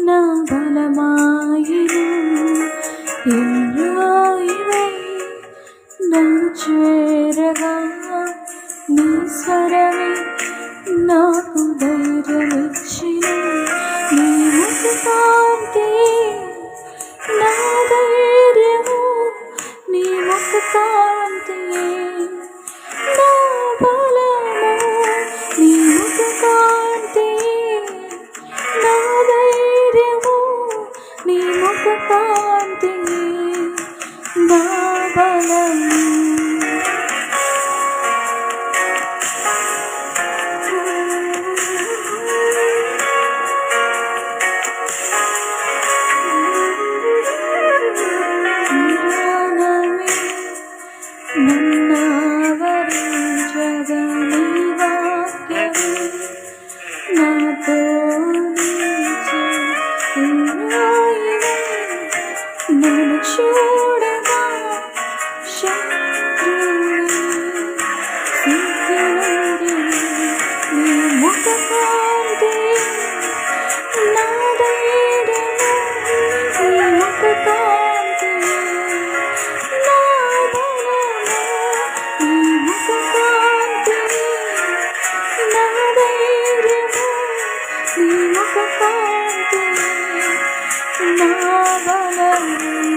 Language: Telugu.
నా బలమాయను ఎల్లోయివై నన్ను చేరగా నీ స్వరమే నాకు ధైర్యమిచ్చిన నీ ముఖకాంతి నా ధైర్యము నీ ముఖకాంతి నా బలము నీ ముఖకాంతి నా ధైర్యము నీ ముఖకాంతి నా బలము నన్నావరించగా నీ వాక్యమే నాతో నిలిచి ఎల్లోయివై నన్ను చూడగా శత్రువే సిగ్గునందిని నీ ముఖకాంతి నా ధైర్యము నీ ముఖకాంతి నా బలము నీ ముఖకాంతి నా ధైర్యము నీ ముఖకాంతి నా బలము